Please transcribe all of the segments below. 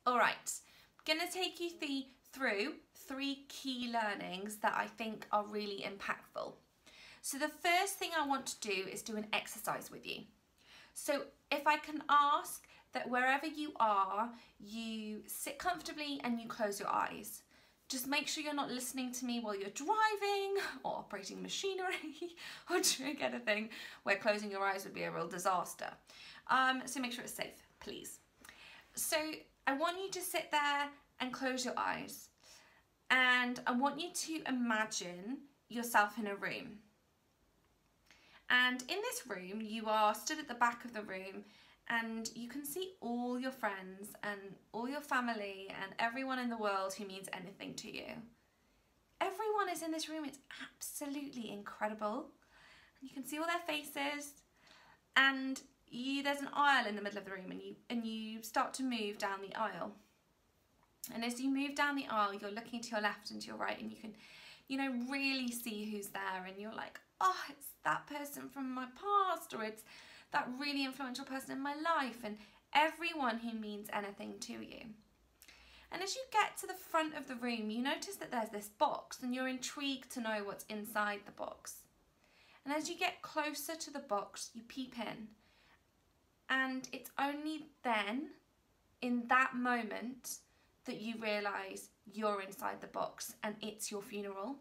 All right, I'm gonna take you through 3 key learnings that I think are really impactful. So the first thing I want to do is do an exercise with you. So if I can ask that wherever you are, you sit comfortably and you close your eyes. Just make sure you're not listening to me while you're driving or operating machinery or doing anything where closing your eyes would be a real disaster. So make sure it's safe, please. So I want you to sit there and close your eyes. And I want you to imagine yourself in a room. And in this room, you are stood at the back of the room and you can see all your friends and all your family and everyone in the world who means anything to you. Everyone is in this room. It's absolutely incredible. And you can see all their faces, and there's an aisle in the middle of the room, and you start to move down the aisle. And as you move down the aisle, you're looking to your left and to your right, and you can, really see who's there, and you're like, oh, it's that person from my past, or it's that really influential person in my life, and everyone who means anything to you. And as you get to the front of the room, you notice that there's this box, and you're intrigued to know what's inside the box. And as you get closer to the box, you peep in. And it's only then, in that moment, that you realise you're inside the box and it's your funeral.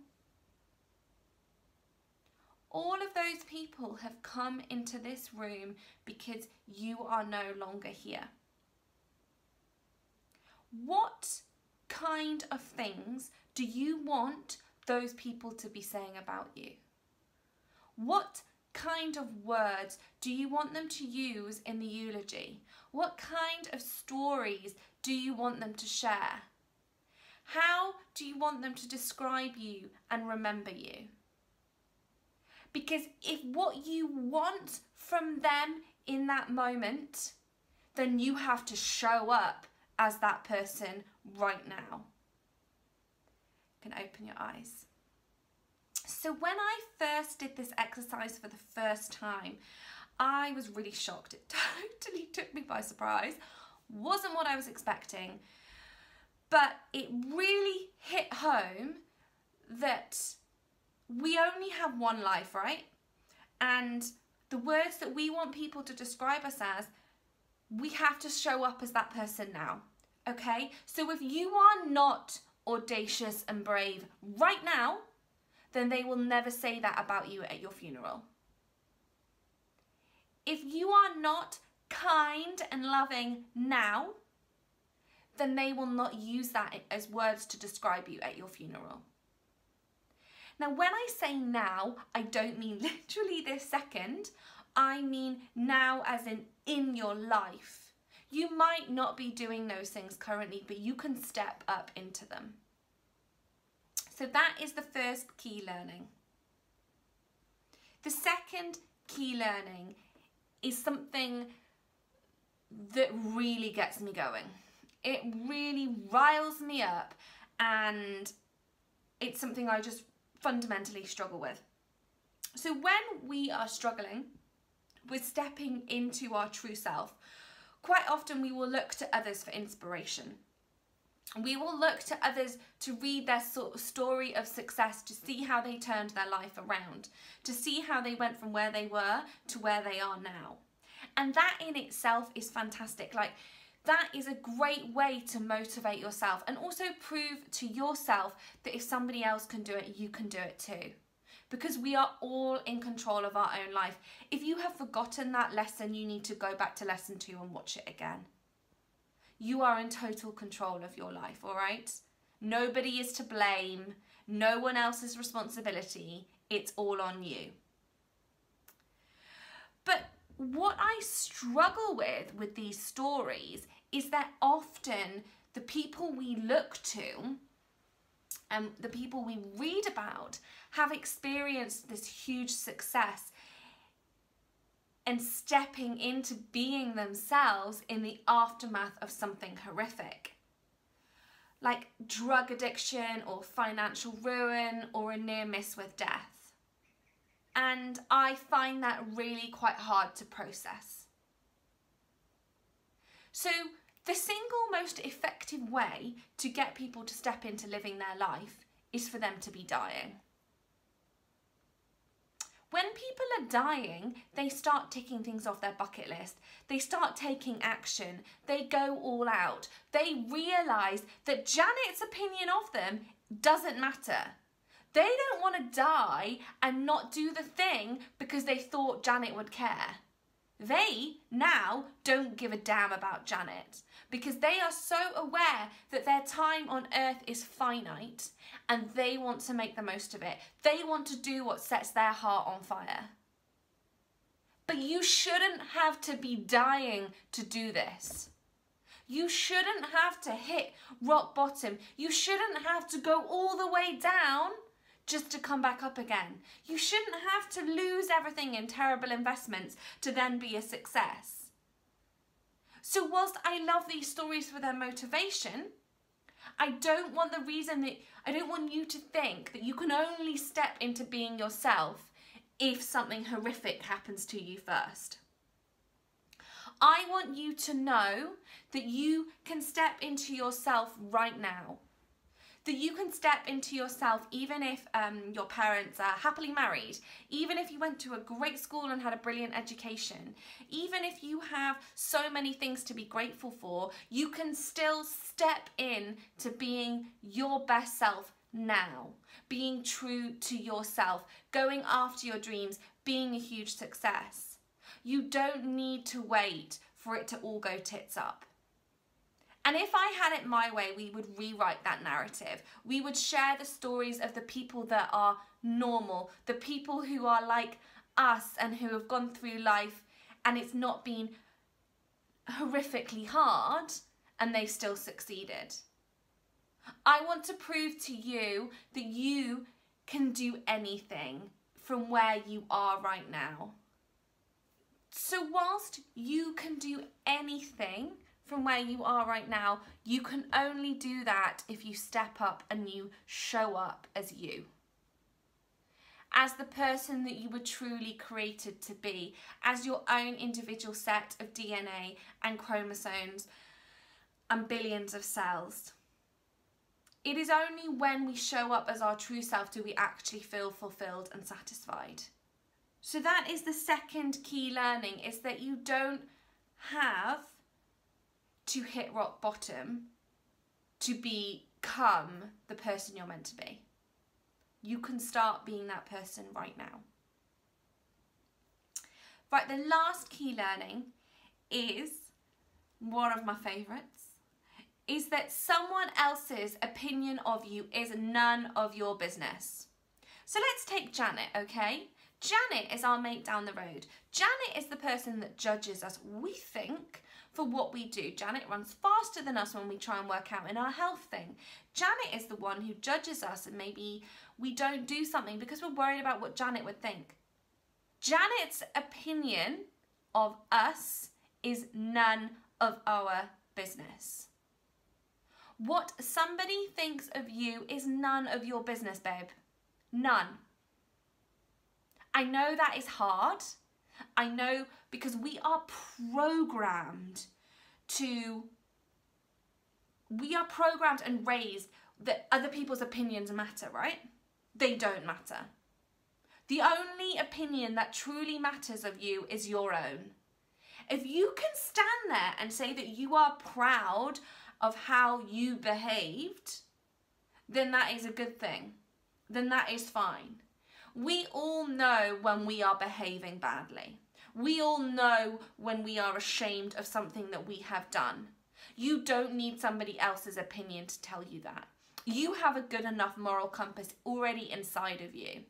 All of those people have come into this room because you are no longer here. What kind of things do you want those people to be saying about you? What kind of words do you want them to use in the eulogy? What kind of stories do you want them to share? How do you want them to describe you and remember you? Because if what you want from them in that moment, then you have to show up as that person right now. You can open your eyes. So when I first did this exercise for the first time, I was really shocked. It totally took me by surprise. Wasn't what I was expecting. But it really hit home that we only have one life, right? And the words that we want people to describe us as, we have to show up as that person now, okay? So if you are not audacious and brave right now, then they will never say that about you at your funeral. If you are not kind and loving now, then they will not use that as words to describe you at your funeral. Now, when I say now, I don't mean literally this second. I mean now as in your life. You might not be doing those things currently, but you can step up into them. So that is the first key learning. The second key learning is something that really gets me going. It really riles me up, and it's something I just fundamentally struggle with. So when we are struggling with stepping into our true self, quite often we will look to others for inspiration. We will look to others to read their story of success, to see how they turned their life around, to see how they went from where they were to where they are now. And that in itself is fantastic. Like, that is a great way to motivate yourself and also prove to yourself that if somebody else can do it, you can do it too. Because we are all in control of our own life. If you have forgotten that lesson, you need to go back to lesson 2 and watch it again. You are in total control of your life, all right? Nobody is to blame. No one else's responsibility. It's all on you. But what I struggle with these stories is that often the people we look to and the people we read about have experienced this huge success and stepping into being themselves in the aftermath of something horrific, like drug addiction or financial ruin or a near miss with death. And I find that really quite hard to process. So The single most effective way to get people to step into living their life is for them to be dying. When people are dying, they start ticking things off their bucket list. They start taking action. They go all out. They realise that Janet's opinion of them doesn't matter. They don't want to die and not do the thing because they thought Janet would care. They now don't give a damn about Janet because they are so aware that their time on earth is finite and they want to make the most of it. They want to do what sets their heart on fire. But you shouldn't have to be dying to do this. You shouldn't have to hit rock bottom. You shouldn't have to go all the way down just to come back up again. You shouldn't have to lose everything in terrible investments to then be a success. So whilst I love these stories for their motivation, I don't want you to think that you can only step into being yourself if something horrific happens to you first. I want you to know that you can step into yourself right now. That you can step into yourself even if your parents are happily married, even if you went to a great school and had a brilliant education, even if you have so many things to be grateful for, you can still step in to being your best self now, being true to yourself, going after your dreams, being a huge success. You don't need to wait for it to all go tits up. And if I had it my way, we would rewrite that narrative. We would share the stories of the people that are normal, the people who are like us and who have gone through life and it's not been horrifically hard and they've still succeeded. I want to prove to you that you can do anything from where you are right now. So whilst you can do anything from where you are right now, you can only do that if you step up and you show up as you. As the person that you were truly created to be, as your own individual set of DNA and chromosomes and billions of cells. It is only when we show up as our true self do we actually feel fulfilled and satisfied. So that is the second key learning, is that you don't have to hit rock bottom to become the person you're meant to be. You can start being that person right now. Right, the last key learning is one of my favourites, is that someone else's opinion of you is none of your business. So let's take Janet, okay? Janet is our mate down the road. Janet is the person that judges us, we think, for what we do. Janet runs faster than us when we try and work out in our health thing. Janet is the one who judges us and maybe we don't do something because we're worried about what Janet would think. Janet's opinion of us is none of our business. What somebody thinks of you is none of your business, babe. None. I know that is hard. I know, because we are programmed and raised that other people's opinions matter, right? They don't matter. The only opinion that truly matters of you is your own. If you can stand there and say that you are proud of how you behaved, then that is a good thing. Then that is fine. We all know when we are behaving badly. We all know when we are ashamed of something that we have done. You don't need somebody else's opinion to tell you that. You have a good enough moral compass already inside of you.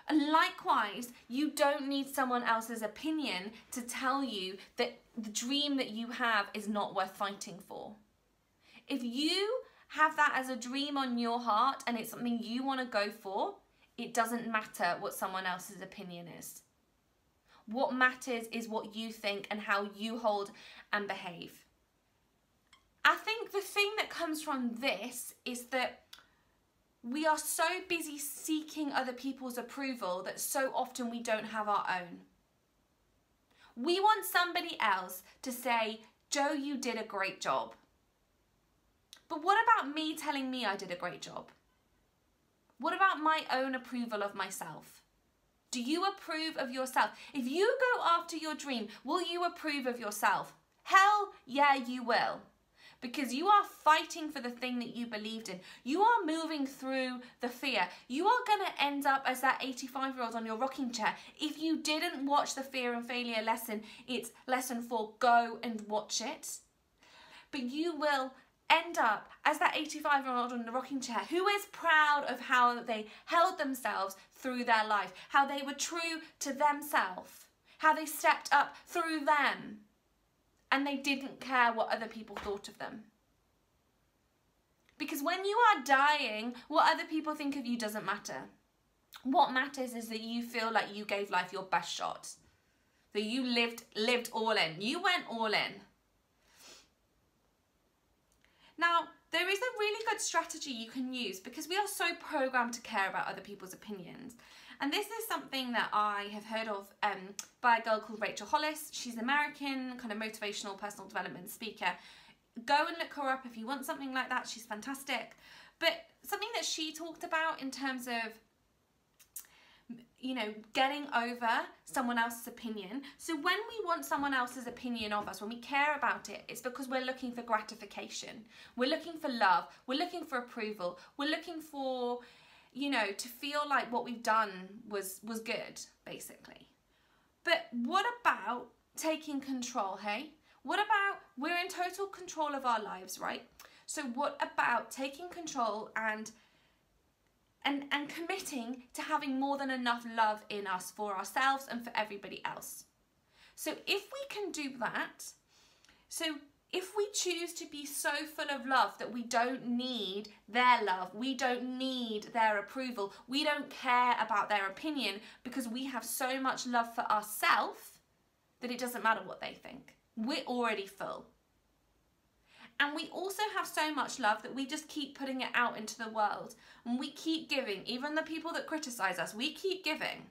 And likewise, you don't need someone else's opinion to tell you that the dream that you have is not worth fighting for. If you have that as a dream on your heart and it's something you want to go for, it doesn't matter what someone else's opinion is. What matters is what you think and how you hold and behave. I think the thing that comes from this is that we are so busy seeking other people's approval that so often we don't have our own. We want somebody else to say, Joe, you did a great job. But what about me telling me I did a great job? What about my own approval of myself? Do you approve of yourself? If you go after your dream, will you approve of yourself? Hell yeah, you will. Because you are fighting for the thing that you believed in. You are moving through the fear. You are going to end up as that 85-year-old on your rocking chair. If you didn't watch the Fear and Failure lesson, it's lesson 4, go and watch it. But you will end up as that 85-year-old on the rocking chair who is proud of how they held themselves through their life, how they were true to themselves, how they stepped up through them, and they didn't care what other people thought of them. Because when you are dying, what other people think of you doesn't matter. What matters is that you feel like you gave life your best shot, that you lived all in. You went all in. Now, there is a really good strategy you can use because we are so programmed to care about other people's opinions. And this is something that I have heard of by a girl called Rachel Hollis. She's an American kind of motivational personal development speaker. Go and look her up if you want something like that. She's fantastic. But something that she talked about in terms of, you know, getting over someone else's opinion. So when we want someone else's opinion of us, when we care about it, it's because we're looking for gratification. We're looking for love. We're looking for approval. We're looking for, you know, to feel like what we've done was good, basically. But what about taking control, hey? What about, we're in total control of our lives, right? So what about taking control and committing to having more than enough love in us for ourselves and for everybody else? So if we can do that, so if we choose to be so full of love that we don't need their love, we don't need their approval, we don't care about their opinion because we have so much love for ourselves that it doesn't matter what they think. We're already full. And we also have so much love that we just keep putting it out into the world. And we keep giving. Even the people that criticize us, we keep giving.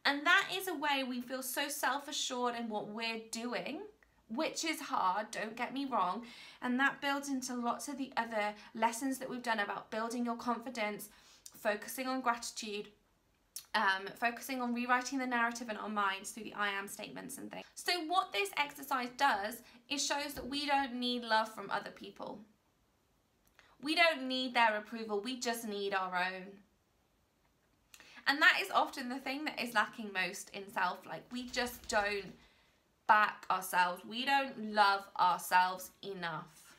And that is a way we feel so self-assured in what we're doing, which is hard, don't get me wrong. And that builds into lots of the other lessons that we've done about building your confidence, focusing on gratitude, focusing on rewriting the narrative in our minds through the I am statements and things. So what this exercise does is shows that we don't need love from other people. We don't need their approval, we just need our own. And that is often the thing that is lacking most in self. Like, we just don't back ourselves. We don't love ourselves enough.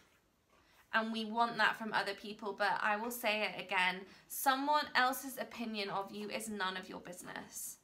And we want that from other people, but I will say it again, someone else's opinion of you is none of your business.